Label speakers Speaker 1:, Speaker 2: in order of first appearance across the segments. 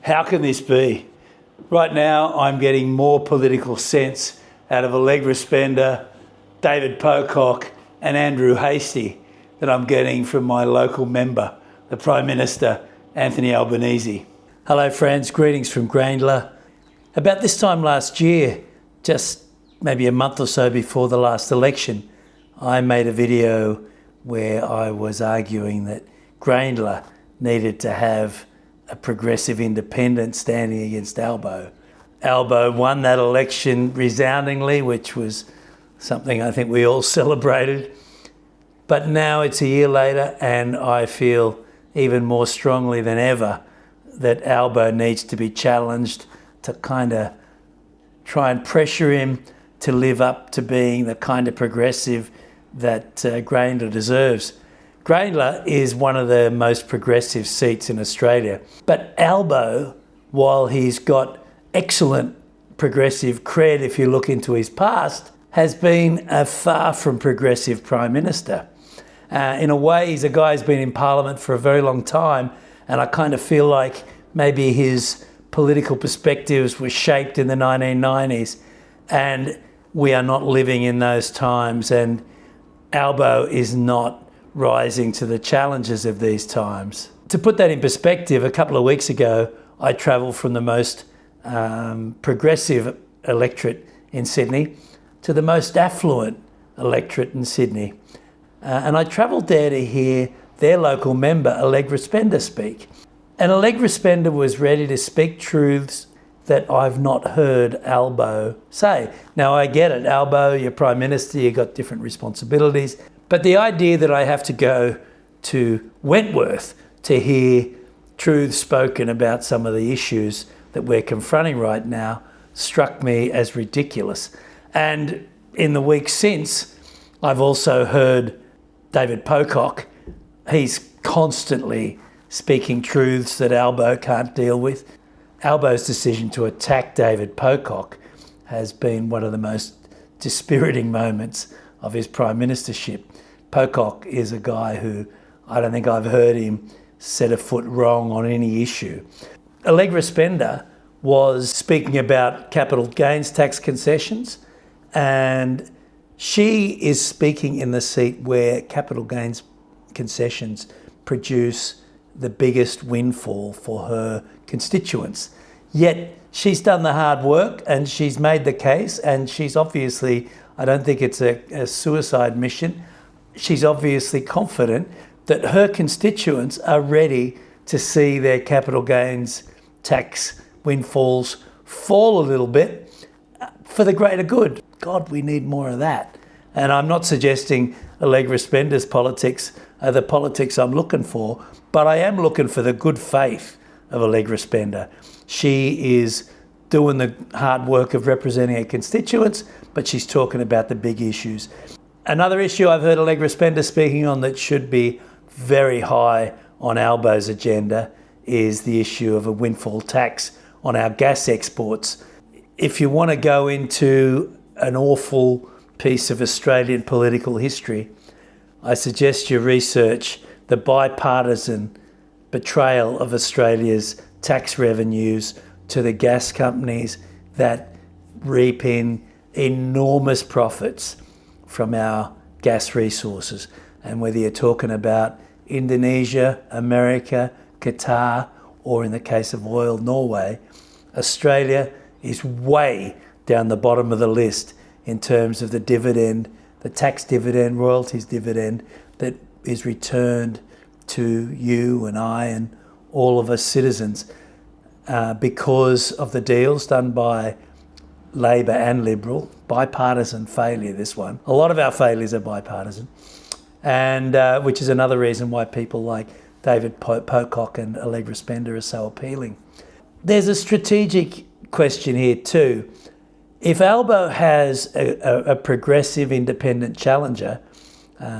Speaker 1: How can this be? Right now, I'm getting more political sense out of Allegra Spender, David Pocock and Andrew Hastie than I'm getting from my local member, the Prime Minister, Anthony Albanese. Hello friends, greetings from Grayndler. About this time last year, just maybe a month or so before the last election, I made a video where I was arguing that Grayndler needed to have a progressive independent standing against Albo. Albo won that election resoundingly, which was something I think we all celebrated. But now it's a year later and I feel even more strongly than ever that Albo needs to be challenged to kind of try and pressure him to live up to being the kind of progressive that Grayndler deserves. Grayndler is one of the most progressive seats in Australia, but Albo, while he's got excellent progressive cred if you look into his past, has been a far from progressive Prime Minister. In a way, he's a guy who's been in Parliament for a very long time, and I kind of feel like maybe his political perspectives were shaped in the 1990s, and we are not living in those times, and Albo is not rising to the challenges of these times. To put that in perspective, a couple of weeks ago, I travelled from the most progressive electorate in Sydney to the most affluent electorate in Sydney. And I travelled there to hear their local member, Allegra Spender, speak. And Allegra Spender was ready to speak truths that I've not heard Albo say. Now, I get it, Albo, you're Prime Minister, you've got different responsibilities. But the idea that I have to go to Wentworth to hear truths spoken about some of the issues that we're confronting right now struck me as ridiculous. And in the weeks since, I've also heard David Pocock. He's constantly speaking truths that Albo can't deal with. Albo's decision to attack David Pocock has been one of the most dispiriting moments of his prime ministership. Pocock is a guy who I don't think I've heard him set a foot wrong on any issue. Allegra Spender was speaking about capital gains tax concessions, and she is speaking in the seat where capital gains concessions produce the biggest windfall for her constituents. Yet she's done the hard work and she's made the case, and she's obviously, I don't think it's a suicide mission, she's obviously confident that her constituents are ready to see their capital gains tax windfalls fall a little bit for the greater good. God, we need more of that. And I'm not suggesting Allegra Spender's politics are the politics I'm looking for, but I am looking for the good faith of Allegra Spender. She is doing the hard work of representing her constituents, but she's talking about the big issues. Another issue I've heard Allegra Spender speaking on that should be very high on Albo's agenda is the issue of a windfall tax on our gas exports. If you want to go into an awful piece of Australian political history, I suggest you research the bipartisan betrayal of Australia's tax revenues to the gas companies that reap in enormous profits from our gas resources. And whether you're talking about Indonesia, America, Qatar, or in the case of oil, Norway, Australia is way down the bottom of the list in terms of the dividend, the tax dividend, royalties dividend that is returned to you and I and all of us citizens because of the deals done by Labor and Liberal. Bipartisan failure, this one. A lot of our failures are bipartisan, and which is another reason why people like David Pocock and Allegra Spender are so appealing. There's a strategic question here too. If Albo has a progressive independent challenger,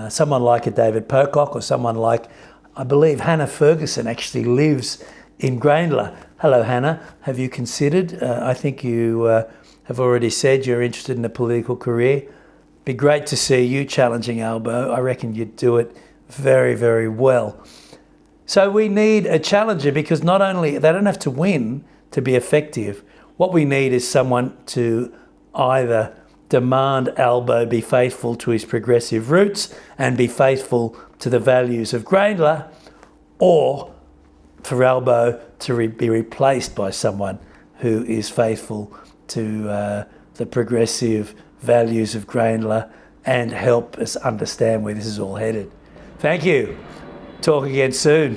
Speaker 1: someone like a David Pocock or someone like, I believe Hannah Ferguson actually lives in Grayndler. Hello Hannah, have you considered, I think you have already said you're interested in a political career. Be great to see you challenging Albo. I reckon you'd do it very, very well. So we need a challenger, because not only, they don't have to win to be effective. What we need is someone to either demand Albo be faithful to his progressive roots and be faithful to the values of Grayndler, or for Albo to be replaced by someone who is faithful to the progressive values of Grayndler and help us understand where this is all headed. Thank you. Talk again soon.